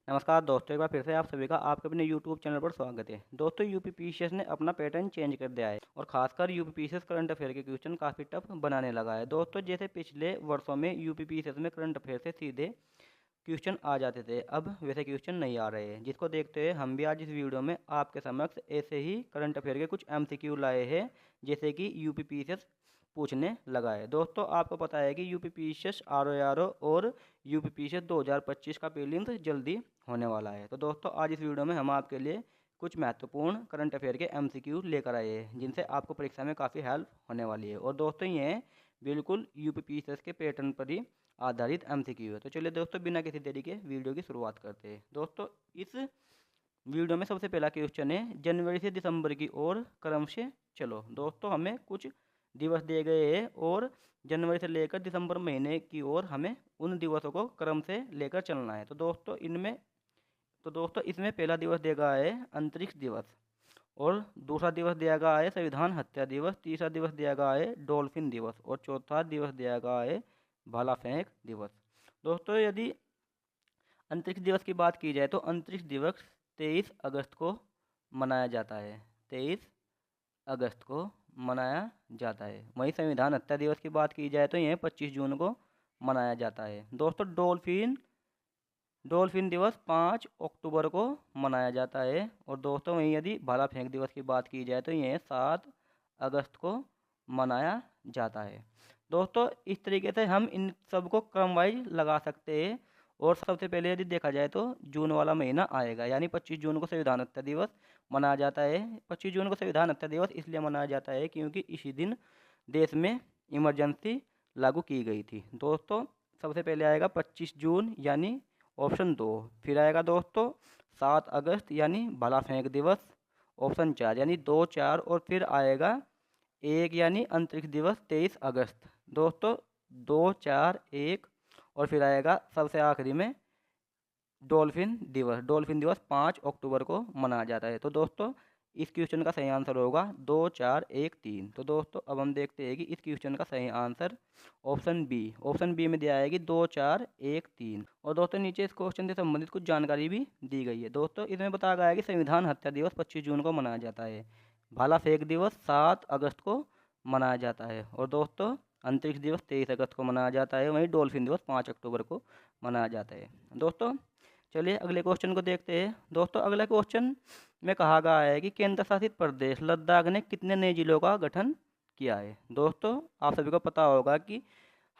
नमस्कार दोस्तों, एक बार फिर से आप सभी का आपके अपने YouTube चैनल पर स्वागत है। दोस्तों, यूपीपीसीएस ने अपना पैटर्न चेंज कर दिया है और खासकर यूपीपीसीएस करंट अफेयर के क्वेश्चन काफ़ी टफ बनाने लगा है। दोस्तों, जैसे पिछले वर्षों में यूपीपीसीएस में करंट अफेयर से सीधे क्वेश्चन आ जाते थे, अब वैसे क्वेश्चन नहीं आ रहे हैं, जिसको देखते हुए हम भी आज इस वीडियो में आपके समक्ष ऐसे ही करंट अफेयर के कुछ एमसीक्यू लाए हैं, जैसे कि यूपीपीसीएस पूछने लगा है। दोस्तों, आपको पता है कि यूपीपीसीएस आरओआरओ और यूपीपीसीएस 2025 का प्रीलिम्स जल्दी होने वाला है। तो दोस्तों, आज इस वीडियो में हम आपके लिए कुछ महत्वपूर्ण करंट अफेयर के एमसीक्यू लेकर आए हैं, जिनसे आपको परीक्षा में काफ़ी हेल्प होने वाली है। और दोस्तों, ये बिल्कुल यूपीपीसीएस के पैटर्न पर ही आधारित एमसीक्यू है। तो चलिए दोस्तों, बिना किसी देरी के वीडियो की शुरुआत करते हैं। दोस्तों, इस वीडियो में सबसे पहला क्वेश्चन है, जनवरी से दिसंबर की ओर क्रम से चलो। दोस्तों, हमें कुछ दिवस दिए गए हैं और जनवरी से लेकर दिसंबर महीने की ओर हमें उन दिवसों को क्रम से लेकर चलना है। तो दोस्तों इसमें पहला दिवस दिया गया है अंतरिक्ष दिवस, और दूसरा दिवस दिया गया है संविधान हत्या दिवस, तीसरा दिवस दिया गया है डॉल्फिन दिवस और चौथा दिवस दिया गया है भाला फेंक दिवस। दोस्तों, यदि अंतरिक्ष दिवस की बात की जाए तो अंतरिक्ष दिवस 23 अगस्त को मनाया जाता है। 23 अगस्त को मनाया जाता है। वहीं संविधान हत्या दिवस की बात की जाए तो यह 25 जून को मनाया जाता है। दोस्तों, डॉल्फिन दिवस 5 अक्टूबर को मनाया जाता है। और दोस्तों, वहीं यदि भाला फेंक दिवस की बात की जाए तो यह 7 अगस्त को मनाया जाता है। दोस्तों, इस तरीके से हम इन सबको क्रम वाइज लगा सकते हैं। और सबसे पहले यदि देखा जाए तो जून वाला महीना आएगा, यानी 25 जून को संविधान हत्या दिवस मनाया जाता है। 25 जून को संविधान हत्या दिवस इसलिए मनाया जाता है क्योंकि इसी दिन देश में इमरजेंसी लागू की गई थी। दोस्तों, सबसे पहले आएगा 25 जून यानी ऑप्शन 2। फिर आएगा दोस्तों 7 अगस्त यानी भाला फेंक दिवस, ऑप्शन 4 यानी 2, 4, और फिर आएगा 1 यानी अंतरिक्ष दिवस 23 अगस्त। दोस्तों, 2, 4, 1, और फिर आएगा सबसे आखिरी में डॉल्फिन दिवस 5 अक्टूबर को मनाया जाता है। तो दोस्तों, इस क्वेश्चन का सही आंसर होगा 2, 4, 1, 3। तो दोस्तों, अब हम देखते हैं कि इस क्वेश्चन का सही आंसर ऑप्शन बी में दिया है कि 2, 4, 1, 3। और दोस्तों, नीचे इस क्वेश्चन से संबंधित कुछ जानकारी भी दी गई है। दोस्तों, इसमें बताया गया है कि संविधान हत्या दिवस 25 जून को मनाया जाता है, भाला फेंक दिवस 7 अगस्त को मनाया जाता है, और दोस्तों अंतरिक्ष दिवस 23 अगस्त को मनाया जाता है। वहीं डॉल्फिन दिवस 5 अक्टूबर को मनाया जाता है। दोस्तों, चलिए अगले क्वेश्चन को देखते हैं। दोस्तों, अगले क्वेश्चन में कहा गया है कि केंद्र शासित प्रदेश लद्दाख ने कितने नए जिलों का गठन किया है। दोस्तों, आप सभी को पता होगा कि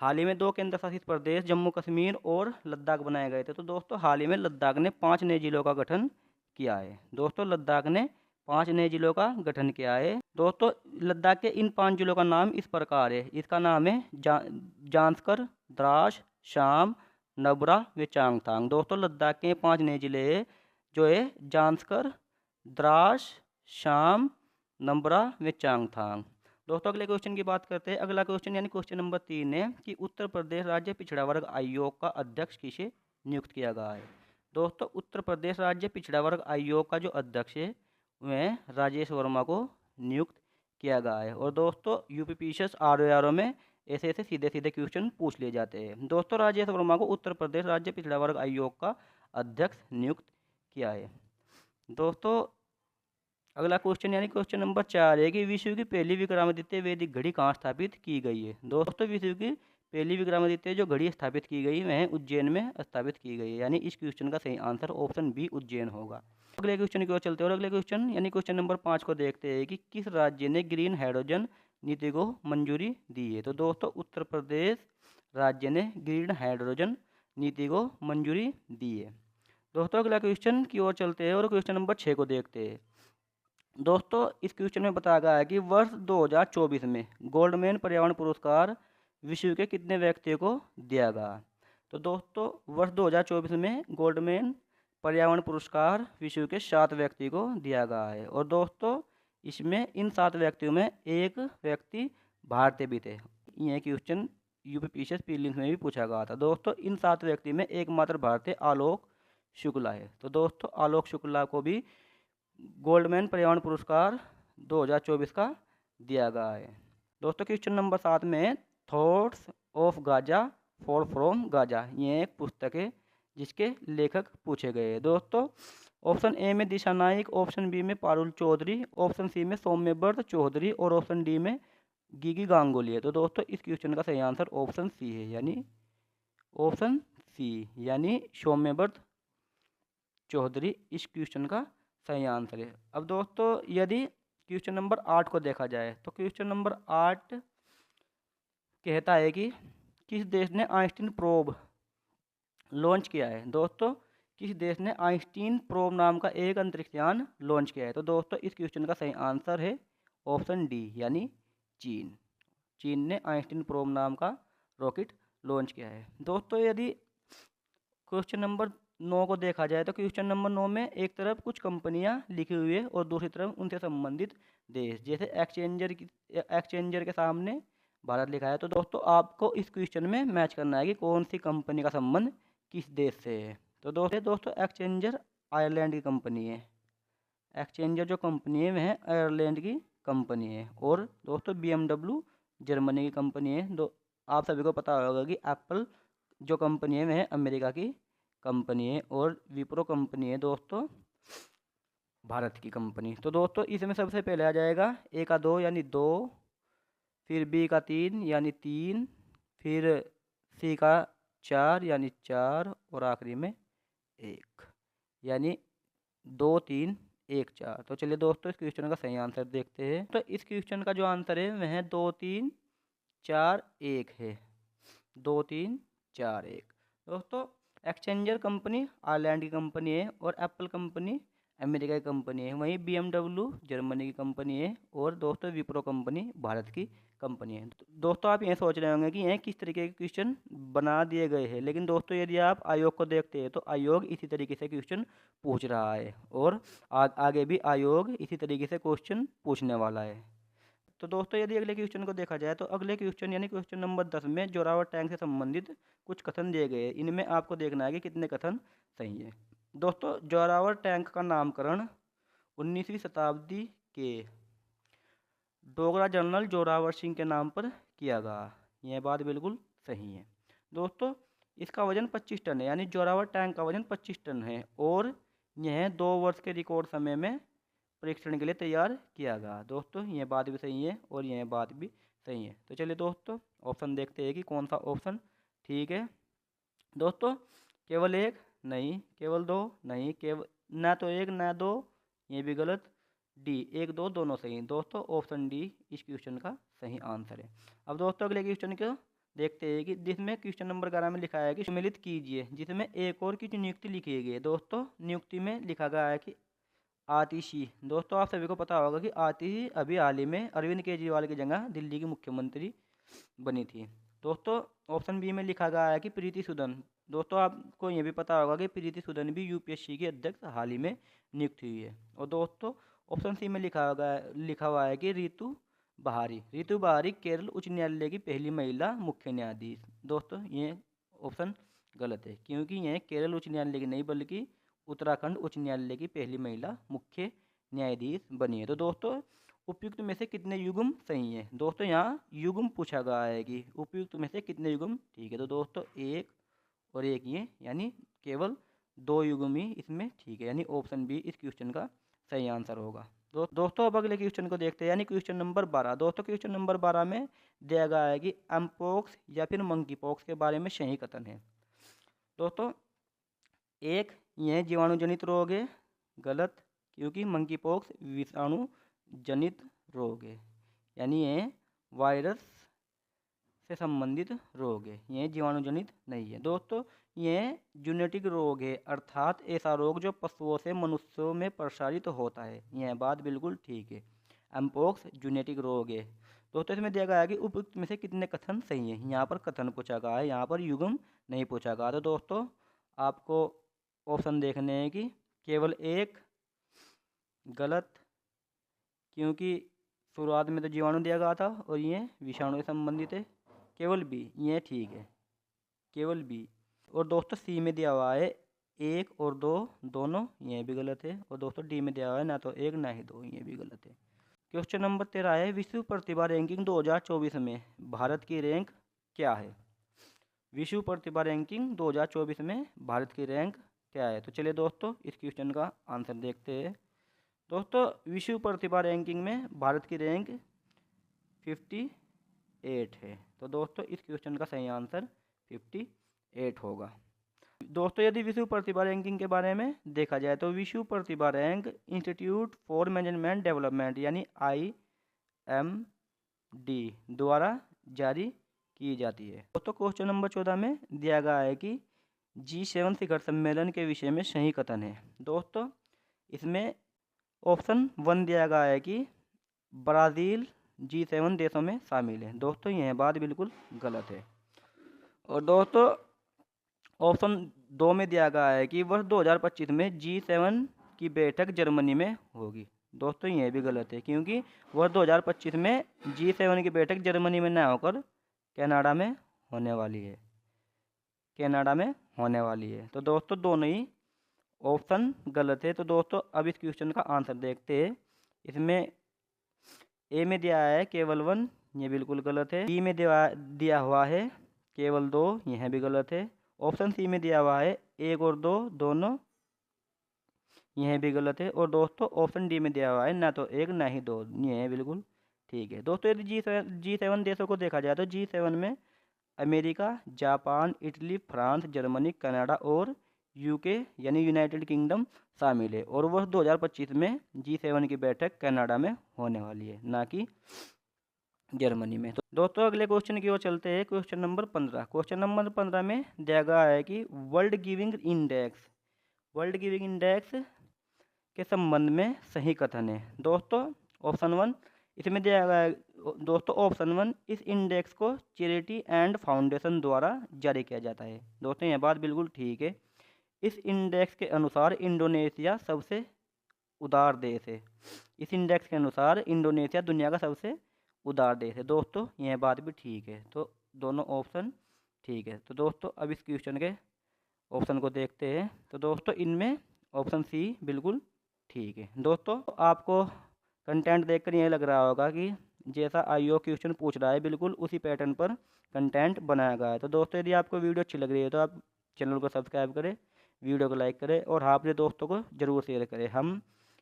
हाल ही में 2 केंद्र शासित प्रदेश जम्मू कश्मीर और लद्दाख बनाए गए थे। तो दोस्तों, हाल ही में लद्दाख ने 5 नए जिलों का गठन किया है। दोस्तों, लद्दाख ने 5 नए जिलों का गठन किया है। दोस्तों, लद्दाख के इन 5 जिलों का नाम इस प्रकार है। इसका नाम है जांस्कर, द्रास, शाम, नबरा व चांगथांग। दोस्तों, लद्दाख के 5 नए जिले हैं, जो है जांस्कर, द्रास, शाम, नबरा व चांगथांग। दोस्तों, अगले क्वेश्चन की बात करते हैं। अगला क्वेश्चन यानी क्वेश्चन नंबर 3 है कि उत्तर प्रदेश राज्य पिछड़ा वर्ग आयोग का अध्यक्ष किसे नियुक्त किया गया है। दोस्तों, उत्तर प्रदेश राज्य पिछड़ा वर्ग आयोग का जो अध्यक्ष है वह राजेश वर्मा को नियुक्त किया गया है। और दोस्तों, यूपीपीसीएस आरओआरओ में ऐसे ऐसे सीधे सीधे क्वेश्चन पूछ लिए जाते हैं। दोस्तों, राजेश वर्मा को उत्तर प्रदेश राज्य पिछड़ा वर्ग आयोग का अध्यक्ष नियुक्त किया है। दोस्तों, अगला क्वेश्चन यानी क्वेश्चन नंबर 4 है कि विश्व की पहली विक्रमादित्य वैदिक घड़ी कहाँ स्थापित की गई है। दोस्तों, विश्व की पहली विक्रमादित्य जो घड़ी स्थापित की गई वह उज्जैन में स्थापित की गई है, यानी इस क्वेश्चन का सही आंसर ऑप्शन बी उज्जैन होगा। अगले क्वेश्चन की ओर चलते हैं और अगले क्वेश्चन यानी क्वेश्चन नंबर 5 को देखते हैं कि किस राज्य ने ग्रीन हाइड्रोजन नीति को मंजूरी दी है। तो दोस्तों, उत्तर प्रदेश राज्य ने ग्रीन हाइड्रोजन नीति को मंजूरी दी है। दोस्तों, अगला क्वेश्चन की ओर चलते हैं और क्वेश्चन नंबर 6 को देखते हैं। दोस्तों, इस क्वेश्चन में बताया गया है कि वर्ष 2024 में गोल्डमैन पर्यावरण पुरस्कार विश्व के कितने व्यक्तियों को दिया गया। तो दोस्तों, वर्ष 2024 में गोल्डमैन पर्यावरण पुरस्कार विश्व के 7 व्यक्ति को दिया गया है। और दोस्तों, इसमें इन 7 व्यक्तियों में एक व्यक्ति भारतीय भी थे। यह क्वेश्चन यूपीपीसीएस प्रीलिम्स में भी पूछा गया था। दोस्तों, इन 7 व्यक्ति में एकमात्र भारतीय आलोक शुक्ला है। तो दोस्तों, आलोक शुक्ला को भी गोल्डमैन पर्यावरण पुरस्कार 2024 का दिया गया है। दोस्तों, क्वेश्चन नंबर 7 में thoughts of Gaza fall from Gaza, ये एक पुस्तक है जिसके लेखक पूछे गए हैं। दोस्तों ऑप्शन ए में दिशा नाइक, ऑप्शन बी में पारुल चौधरी, ऑप्शन सी में सौम्यव्रत चौधरी और ऑप्शन डी में गिगी गांगुली है। तो दोस्तों इस क्वेश्चन का सही आंसर ऑप्शन सी है, यानी ऑप्शन सी यानी सौम्यव्रत चौधरी इस क्वेश्चन का सही आंसर है। अब दोस्तों यदि क्वेश्चन नंबर 8 को देखा जाए तो क्वेश्चन नंबर 8 कहता है कि किस देश ने आइंस्टीन प्रोब लॉन्च किया है। दोस्तों किस देश ने आइंस्टीन प्रोब नाम का एक अंतरिक्ष यान लॉन्च किया है। तो दोस्तों इस क्वेश्चन का सही आंसर है ऑप्शन डी यानी चीन। चीन ने आइंस्टीन प्रोब नाम का रॉकेट लॉन्च किया है। दोस्तों यदि क्वेश्चन नंबर 9 को देखा जाए तो क्वेश्चन नंबर 9 में एक तरफ कुछ कंपनियां लिखी हुई है और दूसरी तरफ उनसे संबंधित देश, जैसे एक्सचेंजर के सामने भारत लिखा है। तो दोस्तों आपको इस क्वेश्चन में मैच करना है कि कौन सी कंपनी का संबंध किस देश से है। तो दोस्तों एक्सचेंजर आयरलैंड की कंपनी है। एक्सचेंजर जो कंपनी है वह आयरलैंड की कंपनी है। और दोस्तों BMW जर्मनी की कंपनी है। आप सभी को पता होगा कि एप्पल जो कंपनी है वह अमेरिका की कंपनी है और विप्रो कंपनी है दोस्तों भारत की कंपनी। तो दोस्तों इसमें सबसे पहले आ जाएगा ए का 2 यानी 2, फिर बी का 3 यानी 3, फिर सी का 4 यानी 4 और आखिरी में 1 यानी 2 3 1 4। तो चलिए दोस्तों इस क्वेश्चन का सही आंसर देखते हैं। तो इस क्वेश्चन का जो आंसर है वह 2 3 4 1 है। 2 3 4 1। दोस्तों एक्सचेंजर कंपनी आयरलैंड की कंपनी है और एप्पल कंपनी अमेरिका की कंपनी है। वहीं BMW जर्मनी की कंपनी है और दोस्तों विप्रो कंपनी भारत की कंपनी है। दोस्तों आप ये सोच रहे होंगे कि यह किस तरीके के क्वेश्चन बना दिए गए हैं, लेकिन दोस्तों यदि आप आयोग को देखते हैं तो आयोग इसी तरीके से क्वेश्चन पूछ रहा है और आगे भी आयोग इसी तरीके से क्वेश्चन पूछने वाला है। तो दोस्तों यदि अगले क्वेश्चन को देखा जाए तो अगले क्वेश्चन यानी क्वेश्चन नंबर 10 में जोरावर टैंक से संबंधित कुछ कथन दिए गए हैं। इनमें आपको देखना है कि कितने कथन सही है। दोस्तों जोरावर टैंक का नामकरण 19वीं शताब्दी के डोगरा जनरल जोरावर सिंह के नाम पर किया गया। यह बात बिल्कुल सही है। दोस्तों इसका वजन 25 टन है, यानी जोरावर टैंक का वजन 25 टन है और यह 2 वर्ष के रिकॉर्ड समय में परीक्षण के लिए तैयार किया गया। दोस्तों यह बात भी सही है और यह बात भी सही है। तो चलिए दोस्तों ऑप्शन देखते हैं कि कौन सा ऑप्शन ठीक है। दोस्तों केवल 1 नहीं, केवल 2 नहीं, केवल ना तो 1 ना 2, ये भी गलत। डी 1 2 दोनों सही। दोस्तों ऑप्शन डी इस क्वेश्चन का सही आंसर है। अब दोस्तों अगले क्वेश्चन को देखते हैं कि जिसमें क्वेश्चन नंबर 11 में लिखा है कि सम्मिलित कीजिए, जिसमें एक और की नियुक्ति लिखी गई है। दोस्तों नियुक्ति में लिखा गया है कि आतिशी। दोस्तों आप सभी को पता होगा कि आतिशी अभी हाल ही में अरविंद केजरीवाल की जगह दिल्ली की मुख्यमंत्री बनी थी। दोस्तों ऑप्शन बी में लिखा गया है कि प्रीति सूदन। दोस्तों आपको ये भी पता होगा कि प्रीति सूदन भी UPSC की अध्यक्ष हाल ही में नियुक्त हुई है। और दोस्तों ऑप्शन सी में लिखा हुआ है कि ऋतु बहारी केरल उच्च न्यायालय की पहली महिला मुख्य न्यायाधीश। दोस्तों ये ऑप्शन गलत है, क्योंकि यह केरल उच्च न्यायालय की नहीं बल्कि उत्तराखंड उच्च न्यायालय की पहली महिला मुख्य न्यायाधीश बनी है। तो दोस्तों उपयुक्त में से कितने युग्म सही है। दोस्तों यहाँ युग्म पूछा गया है कि उपयुक्त में से कितने युग्म ठीक है। तो दोस्तों 1 और 1 ये यानी केवल 2 युग्म ही इसमें ठीक है, यानी ऑप्शन बी इस क्वेश्चन का सही आंसर होगा। दोस्तों अब अगले क्वेश्चन को देखते हैं, यानी क्वेश्चन नंबर 12। दोस्तों क्वेश्चन नंबर 12 में दिया गया है कि एमपोक्स या फिर मंकी पॉक्स के बारे में सही कथन है। दोस्तों 1 यह जीवाणुजनित रोग है, गलत, क्योंकि मंकी पॉक्स विषाणु जनित रोग है, यानी यह वायरस से संबंधित रोग है, यह जीवाणुजनित नहीं है। दोस्तों यह जेनेटिक रोग है, अर्थात ऐसा रोग जो पशुओं से मनुष्यों में प्रसारित होता है। यह बात बिल्कुल ठीक है, एमपोक्स जेनेटिक रोग है। दोस्तों इसमें दिया गया है कि उपयुक्त में से कितने कथन सही है। यहाँ पर कथन पूछा गया है, यहाँ पर युग्म नहीं पूछा गया। तो दोस्तों आपको ऑप्शन देखने हैं कि केवल 1 गलत, क्योंकि शुरुआत में तो जीवाणु दिया गया था और ये विषाणु से संबंधित है। केवल बी ये ठीक है, केवल बी। और दोस्तों सी में दिया हुआ है 1 और 2 दोनों, ये भी गलत है। और दोस्तों डी में दिया हुआ है ना तो 1 ना ही 2, ये भी गलत है। क्वेश्चन नंबर 13 है विश्व प्रतिभा रैंकिंग 2024 में भारत की रैंक क्या है। विश्व प्रतिभा रैंकिंग 2024 में भारत की रैंक क्या है? तो चलिए दोस्तों इस क्वेश्चन का आंसर देखते हैं। दोस्तों विश्व प्रतिभा रैंकिंग में भारत की रैंक 58 है। तो दोस्तों इस क्वेश्चन का सही आंसर 58 होगा। दोस्तों यदि विश्व प्रतिभा रैंकिंग के बारे में देखा जाए तो विश्व प्रतिभा rank institute for management development यानी IMD द्वारा जारी की जाती है। दोस्तों क्वेश्चन नंबर 14 में दिया गया है कि G7 शिखर सम्मेलन के विषय में सही कथन है। दोस्तों इसमें ऑप्शन 1 दिया गया है कि ब्राज़ील G7 देशों में शामिल है। दोस्तों यह बात बिल्कुल गलत है। और दोस्तों ऑप्शन 2 में दिया गया है कि वर्ष 2025 में G7 की बैठक जर्मनी में होगी। दोस्तों यह भी गलत है, क्योंकि वर्ष 2025 में G7 की बैठक जर्मनी में न होकर कनाडा में होने वाली है। कनाडा में होने वाली है। तो दोस्तों दोनों ही ऑप्शन गलत है। तो दोस्तों अब इस क्वेश्चन का आंसर देखते हैं। इसमें ए में दिया है केवल 1, ये बिल्कुल गलत है। बी में दिया हुआ है केवल 2, यह भी गलत है। ऑप्शन सी में दिया हुआ है 1 और 2 दोनों, यह भी गलत है। और दोस्तों ऑप्शन डी में दिया हुआ है ना तो 1 ना ही 2, यह बिल्कुल ठीक है। दोस्तों यदि G7 देशों को देखा जाए तो G7 में America, Japan, Italy, France, Germany, Canada और यूके यानी यूनाइटेड किंगडम शामिल है। और वर्ष 2025 में G7 की बैठक कनाडा में होने वाली है, ना कि जर्मनी में। तो दोस्तों अगले क्वेश्चन की ओर चलते हैं। Question number 15। क्वेश्चन नंबर 15 में दिया गया है कि वर्ल्ड गिविंग इंडेक्स के संबंध में सही कथन है। दोस्तों ऑप्शन 1 इसमें दिया गया है। दोस्तों ऑप्शन 1 इस इंडेक्स को चैरिटी एंड फाउंडेशन द्वारा जारी किया जाता है। दोस्तों यह बात बिल्कुल ठीक है। इस इंडेक्स के अनुसार इंडोनेशिया सबसे उदार देश है। इस इंडेक्स के अनुसार इंडोनेशिया दुनिया का सबसे उदार देश है। दोस्तों यह बात भी ठीक है। तो दोनों ऑप्शन ठीक है। तो दोस्तों अब इस क्वेश्चन के ऑप्शन को देखते हैं। तो दोस्तों इनमें ऑप्शन सी बिल्कुल ठीक है। दोस्तों आपको कंटेंट देखकर यह लग रहा होगा कि जैसा आईओ क्वेश्चन पूछ रहा है बिल्कुल उसी पैटर्न पर कंटेंट बनाया गया है। तो दोस्तों यदि आपको वीडियो अच्छी लग रही है तो आप चैनल को सब्सक्राइब करें, वीडियो को लाइक करें और हाँ अपने दोस्तों को ज़रूर शेयर करें। हम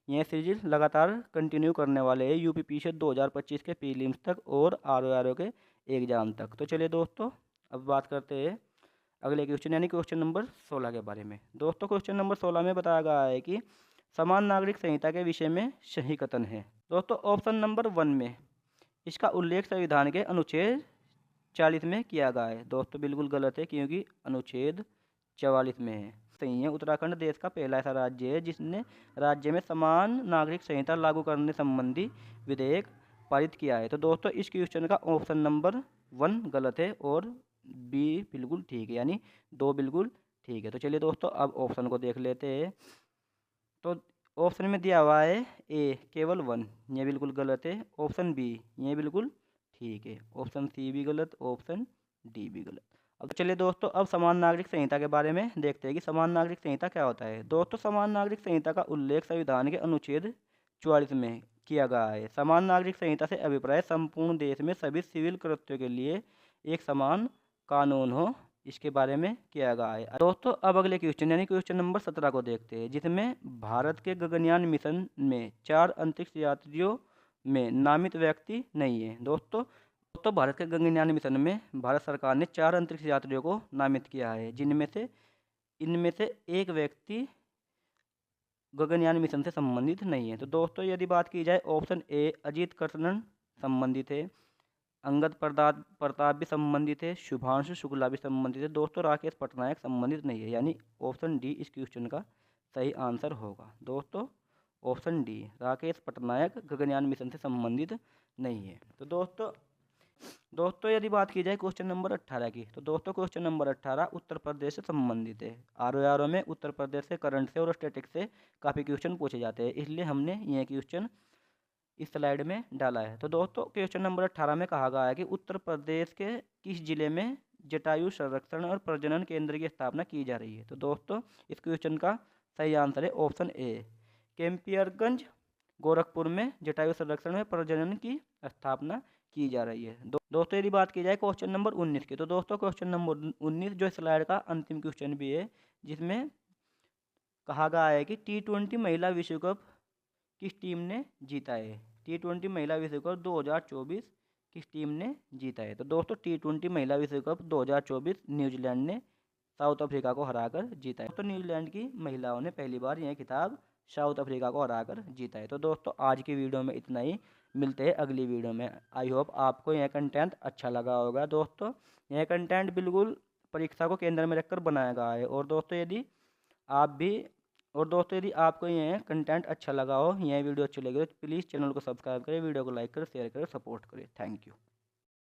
यह सीरीज लगातार कंटिन्यू करने वाले हैं यूपीपीएससी 2025 के प्रीलिम्स तक और आरओ के एग्ज़ाम तक। तो चलिए दोस्तों अब बात करते हैं अगले क्वेश्चन यानी क्वेश्चन नंबर 16 के बारे में। दोस्तों क्वेश्चन नंबर 16 में बताया गया है कि समान नागरिक संहिता के विषय में सही कथन है। दोस्तों ऑप्शन नंबर 1 में इसका उल्लेख संविधान के अनुच्छेद 40 में किया गया है। दोस्तों बिल्कुल गलत है, क्योंकि अनुच्छेद 44 में है। सही है। उत्तराखंड देश का पहला ऐसा राज्य है जिसने राज्य में समान नागरिक संहिता लागू करने संबंधी विधेयक पारित किया है। तो दोस्तों इस क्वेश्चन का ऑप्शन नंबर 1 गलत है और बी बिल्कुल ठीक है, यानी 2 बिल्कुल ठीक है। तो चलिए दोस्तों अब ऑप्शन को देख लेते हैं। तो ऑप्शन में दिया हुआ है ए केवल 1, ये बिल्कुल गलत है। ऑप्शन बी ये बिल्कुल ठीक है। ऑप्शन सी भी गलत, ऑप्शन डी भी गलत। अब चलिए दोस्तों अब समान नागरिक संहिता के बारे में देखते हैं कि समान नागरिक संहिता क्या होता है। दोस्तों समान नागरिक संहिता का उल्लेख संविधान के अनुच्छेद 44 में किया गया है। समान नागरिक संहिता से अभिप्राय संपूर्ण देश में सभी सिविल कृत्यों के लिए एक समान कानून हो, इसके बारे में किया गया है। दोस्तों अब अगले क्वेश्चन यानी क्वेश्चन नंबर 17 को देखते हैं, जिसमें भारत के गगनयान मिशन में 4 अंतरिक्ष यात्रियों में नामित व्यक्ति नहीं है। दोस्तों भारत के गगनयान मिशन में भारत सरकार ने 4 अंतरिक्ष यात्रियों को नामित किया है, जिनमें से इनमें से एक व्यक्ति गगनयान मिशन से संबंधित नहीं है। तो दोस्तों यदि बात की जाए ऑप्शन ए अजीत कृष्णन संबंधित है, अंगद प्रताप भी संबंधित है, शुभांशु शुक्ला भी संबंधित है। दोस्तों राकेश पटनायक संबंधित नहीं है, यानी ऑप्शन डी इस क्वेश्चन का सही आंसर होगा। दोस्तों option D Rakesh Patnaik Gaganyaan mission से संबंधित नहीं है। तो दोस्तों यदि बात की जाए क्वेश्चन नंबर 18 की, तो दोस्तों क्वेश्चन नंबर 18 उत्तर प्रदेश से संबंधित है। आरओ में उत्तर प्रदेश से करंट से और स्टैटिक से काफ़ी क्वेश्चन पूछे जाते हैं, इसलिए हमने यह क्वेश्चन इस स्लाइड में डाला है। तो दोस्तों क्वेश्चन नंबर 18 में कहा गया है कि उत्तर प्रदेश के किस जिले में जटायु संरक्षण और प्रजनन केंद्र की स्थापना की जा रही है। तो दोस्तों इस क्वेश्चन का सही आंसर है ऑप्शन ए कैंपियरगंज गोरखपुर में जटायु संरक्षण में प्रजनन की स्थापना की जा रही है। दोस्तों यदि बात की जाए क्वेश्चन नंबर 19 की, तो दोस्तों क्वेश्चन नंबर 19 जो स्लाइड का अंतिम क्वेश्चन भी है, जिसमें कहा गया है कि T20 महिला विश्व कप किस टीम ने जीता है। T20 महिला विश्व कप 2024 किस टीम ने जीता है। तो दोस्तों T20 महिला विश्व कप 2024 न्यूजीलैंड ने साउथ अफ्रीका को हराकर जीता है। दोस्तों न्यूजीलैंड की महिलाओं ने पहली बार यह खिताब साउथ अफ्रीका को हराकर जीता है। तो दोस्तों आज की वीडियो में इतना ही, मिलते हैं अगली वीडियो में। आई होप आपको यह कंटेंट अच्छा लगा होगा। दोस्तों यह कंटेंट बिल्कुल परीक्षा को केंद्र में रखकर बनाया गया है। और दोस्तों यदि आप भी और दोस्तों यदि आपको यह कंटेंट अच्छा लगा हो, यह वीडियो अच्छी लगी हो, तो प्लीज़ चैनल को सब्सक्राइब करें, वीडियो को लाइक करें, शेयर करें, सपोर्ट करें। Thank you.